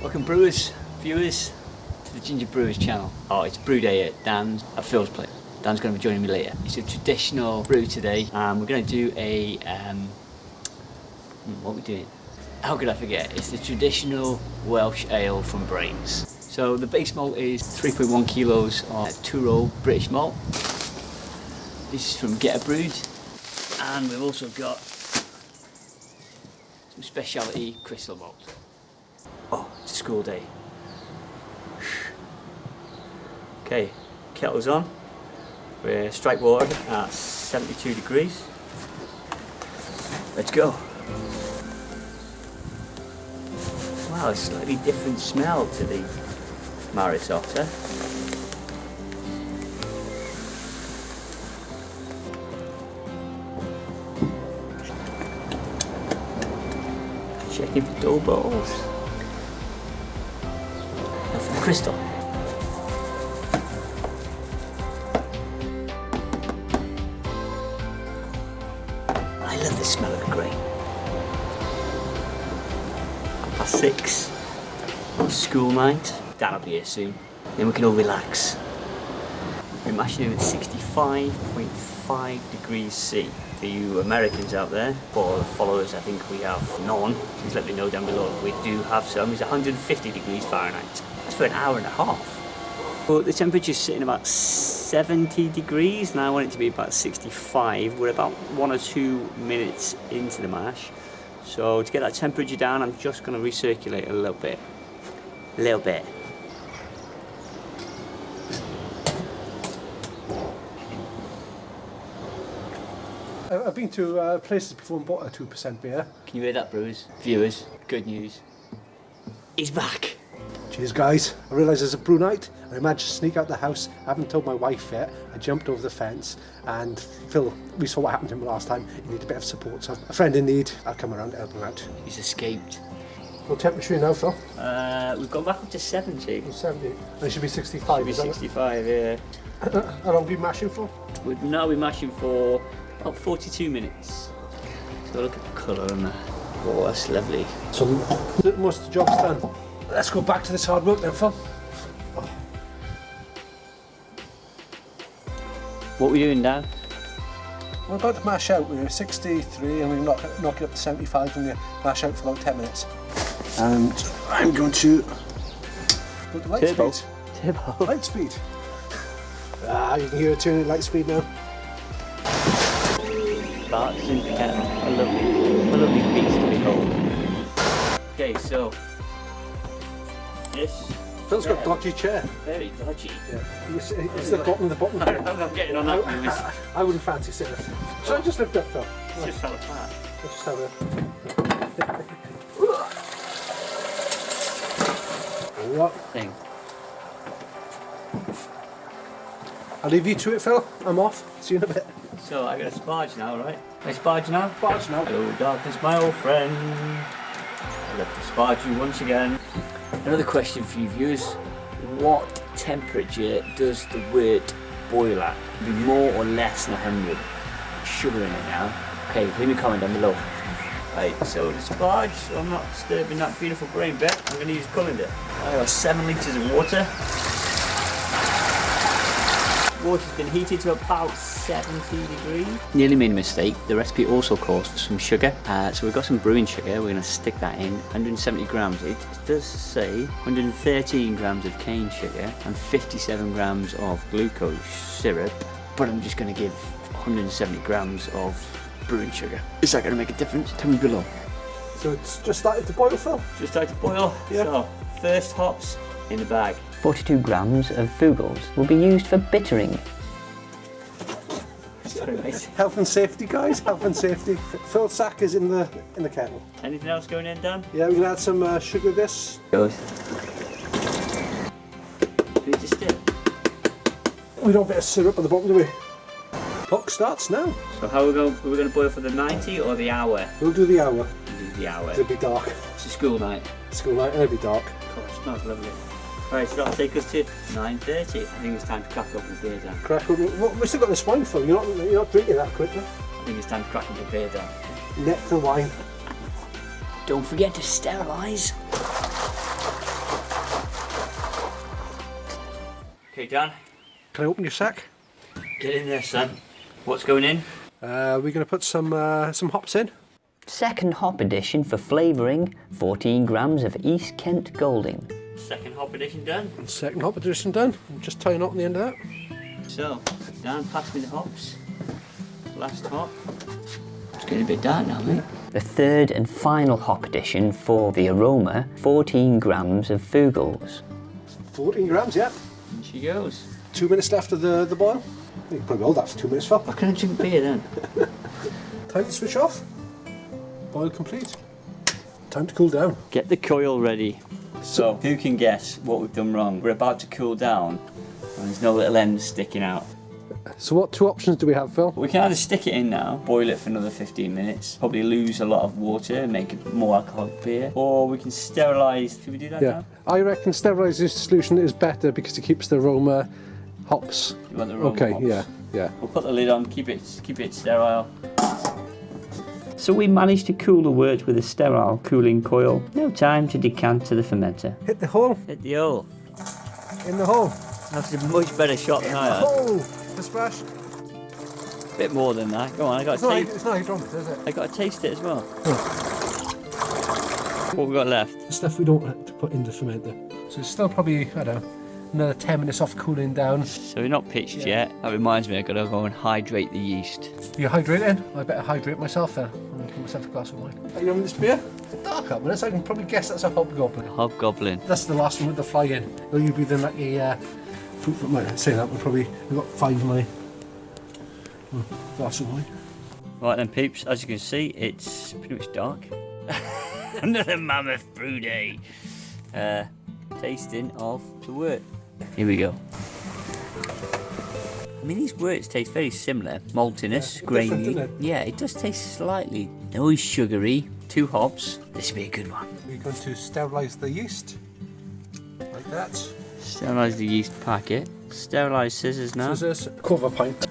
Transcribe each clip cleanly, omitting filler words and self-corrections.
Welcome brewers, viewers to the Ginger Brewers channel. Oh, it's brew day at Dan's at Phil's place. Dan's going to be joining me later. It's a traditional brew today and we're going to do a, what are we doing? How could I forget? It's the traditional Welsh ale from Brews. So the base malt is 3.1 kilos of 2-row British malt. This is from Brewed. And we've also got some specialty crystal malt. Oh, it's a school day. Okay, kettle's on. We're strike water at 72 degrees. Let's go. Wow, a slightly different smell to the Maris Otter. Checking for dough balls. And for the crystal. I love the smell of the grain. 6 school night. Dan'll be here soon. Then we can all relax. We're mashing in at 65.5 degrees C. For you Americans out there, for followers I think we have none. Please let me know down below if we do have some. It's 150 degrees Fahrenheit. That's for an hour and a half. Well, the temperature's sitting about 70 degrees and I want it to be about 65. We're about 1 or 2 minutes into the mash. So to get that temperature down, I'm just going to recirculate a little bit. A little bit. I've been to places before and bought a 2% beer. Can you hear that, brewers? Viewers, good news. He's back. Cheers, guys. I realised there's a brew night. I managed to sneak out the house. I haven't told my wife yet. I jumped over the fence and Phil, we saw what happened to him last time. He needed a bit of support, so a friend in need. I'll come around to help him out. He's escaped. What temperature now, Phil? We've gone back up to 70. 70. And it should be 65. Should be 65, yeah. How long have you been mashing for? We've now been mashing for about 42 minutes. So look at the colour on that. Oh, that's lovely. So most of the job's done. Let's go back to this hard work then, Phil. What are we doing, Dan? We're about to mash out. We're 63 and we knock it up to 75 when we mash out for about 10 minutes. And I'm going to go to light Turbo. speed. Turbo. Light speed. Ah, you can hear it turning at light speed now. That's in the kettle. A lovely beast to behold. Okay, so this. Phil's got a dodgy chair. Very dodgy. Yeah. It's the bottom of the bottom. I'm not getting on that one. I wouldn't fancy sitting. Shall I just lift up, Phil? It's just fell apart. Let's just have a. What Thing. I'll leave you to it, Phil. I'm off. See you in a bit. So I got a sparge now, right? A sparge now? Barge now. Hello, darkness, my old friend. I love to sparge you once again. Another question for you viewers. What temperature does the wort boil at? Be more or less than 100? Sugar in it now. Okay, leave me a comment down below. Right, so the sparge, so I'm not disturbing that beautiful grain bit. I'm going to use colander. I got 7 litres of water. Water's been heated to about 70 degrees. Nearly made a mistake. The recipe also calls for some sugar. So we've got some brewing sugar. We're going to stick that in. 170 grams. It does say 113 grams of cane sugar and 57 grams of glucose syrup. But I'm just going to give 170 grams of brewing sugar. Is that going to make a difference? Tell me below. So it's just started to boil, Phil? Just started to boil. Yeah. So first hops in the bag. 42 grams of fuggles will be used for bittering. Sorry, mate. Health and safety, guys. Health and safety. Phil's sack is in the kettle. Anything else going in, Dan? Yeah, we're gonna add some sugar to this. Goes. Do it just still. We don't put a syrup on the bottom, do we? Clock starts now. So how are we going to boil for the 90 or the hour? We'll do the hour. We'll do the hour. It'll be dark. It's a school night. School night, it'll be dark. God, it smells lovely. Right, so that'll take us to 9:30. I think it's time to crack open the beer, Dan. Crack open. Well, we've still got this wine, Phil. You're not drinking that quickly. I think it's time to crack open the beer, Dan. Net the wine. Don't forget to sterilise. Okay, Dan, Can I open your sack? get in there, son. What's going in? We're going to put some hops in. Second hop addition for flavouring, 14 grams of East Kent Golding. Second hop addition done. And second hop addition done. I'm just tying up on the end of that. So, Dan, pass me the hops. Last hop. It's getting a bit dark now, mate. The third and final hop addition for the aroma, 14 grams of fuggles. 14 grams, yeah. In she goes. 2 minutes left of the boil. You can probably hold that for 2 minutes, Phil. Why can't I drink beer then? Time to switch off. Boil complete. Time to cool down. Get the coil ready. So, who can guess what we've done wrong? We're about to cool down and there's no little ends sticking out. So what 2 options do we have, Phil? We can either stick it in now, boil it for another 15 minutes, probably lose a lot of water and make it more alcoholic beer, or we can sterilise. Should we do that Yeah. now? I reckon sterilising solution is better because it keeps the aroma hops. You want the aroma Okay, hops? yeah. We'll put the lid on, keep it sterile. So we managed to cool the wort with a sterile cooling coil. No time to decant to the fermenter. Hit the hole. Hit the hole. In the hole. That's a much better shot than I had. Hole. The splash. A bit more than that. Go on, I got to taste. It's not hydrometer, is it? I got to taste it as well. What we got left? The stuff we don't want to put in the fermenter. So it's still probably, I don't know, another 10 minutes off cooling down. So we're not pitched yet. That reminds me, I've got to go and hydrate the yeast. You hydrating? I better hydrate myself then. I'm going to give myself a glass of wine. Are you having this beer? It's dark up, but I can probably guess that's a hobgoblin. Hobgoblin. That's the last one with the fly in. Or you'd be then like a fruit from mine. Say that, we've got 5 in my glass of wine. Right then, peeps, as you can see, it's pretty much dark. Another mammoth brew day. Tasting of the wort. Here we go. I mean, these worts taste very similar. Maltiness, Yeah, grainy. different, isn't it? Yeah, it does taste slightly. No sugary. 2 hops. This will be a good one. We're going to sterilise the yeast. Like that. Sterilise the yeast packet. Sterilise scissors now. Scissors, 1/4 pint.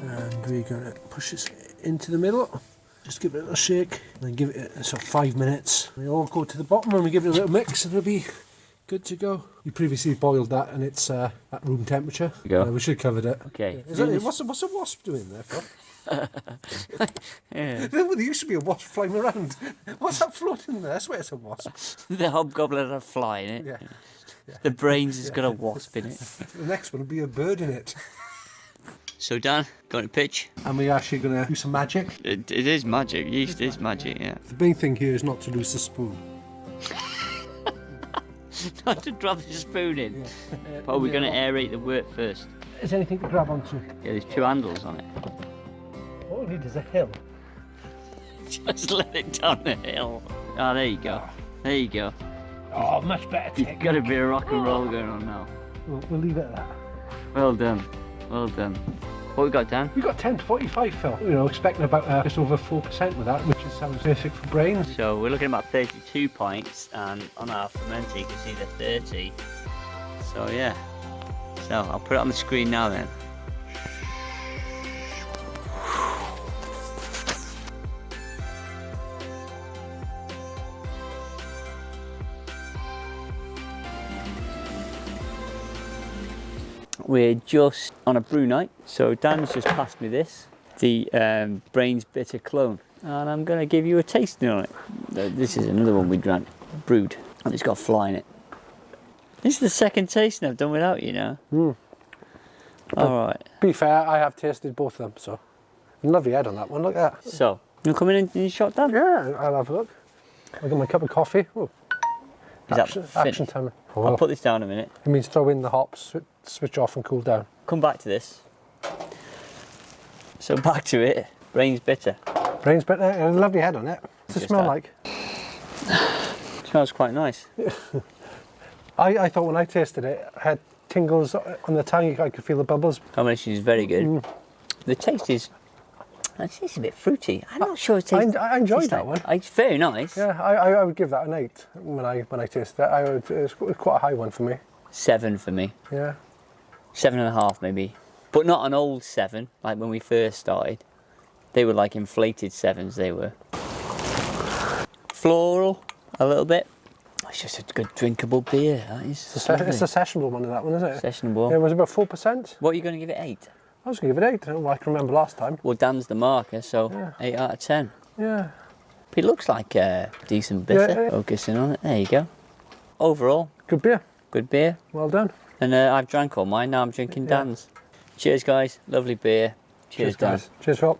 And we're going to push this into the middle. Just give it a little shake. And then give it sort of 5 minutes. We all go to the bottom and we give it a little mix and it'll be good to go. You previously boiled that and it's at room temperature. Go. We should have covered it. Okay. Is that, what's a wasp doing there, Phil? Yeah. There used to be a wasp flying around. What's that floating there? I swear it's a wasp. The hobgoblin had a fly in it. Yeah. The brains has got a wasp in it. The next one will be a bird in it. So Dan, going to pitch. And we're actually going to do some magic. It is magic. Yeast is magic, yeah. The main thing here is not to lose the spoon. Not to drop the spoon in. But we're going to aerate the wort first. Is there anything to grab onto? Yeah, there's 2 handles on it. All we need is a hill. Just let it down the hill. Ah, there you go. There you go. Oh, much better You've technique. got a bit of rock and roll going on now. We'll leave it at that. Well done. Well done. What we got, Dan? We got 10 to 45, Phil. You know, expecting about just over 4% with that, which sounds perfect for brains. So we're looking at about 32 pints, and on our fermenter you can see the 30. So yeah. So I'll put it on the screen now then. We're just on a brew night, so Dan's just passed me this, the Brains Bitter Clone, and I'm going to give you a tasting on it. This is another one we drank, brewed, and it's got a fly in it. This is the second tasting I've done without you now. Alright. To be fair, I have tasted both of them, so. Lovely head on that one, look at that. So, you come in and shot Dan? Yeah, I'll have a look. I'll get my cup of coffee. Ooh. Is that Action finished? time. I'll put this down a minute. It means throw in the hops, switch off and cool down. Come back to this. So back to it. Brains Bitter. Brains bitter, and a lovely head on it. What's it Just smell that. like? Smells quite nice. I thought when I tasted it, I had tingles on the tongue, I could feel the bubbles. Combination is very good. The taste is, it tastes a bit fruity. I'm not sure it tastes. I enjoyed that one. It's very nice. Yeah, I would give that an 8 when I tasted it. It's quite a high one for me. 7 for me. Yeah. 7.5 maybe. But not an old 7, like when we first started. They were like inflated 7s, they were. Floral, a little bit. It's just a good drinkable beer. That is. It's a sessionable one, that one, isn't it? Sessionable. Yeah, it was about 4%. What are you going to give it? 8? I was going to give it 8. Oh, I can remember last time. Well, Dan's the marker, so Yeah. 8 out of 10. Yeah. It looks like a decent bitter. Yeah, yeah. Focusing on it. There you go. Overall, Good beer. good beer. Well done. And I've drank all mine. Now I'm drinking Dan's. Cheers, guys. Lovely beer. Cheers, Dan. Guys. Cheers, Phil.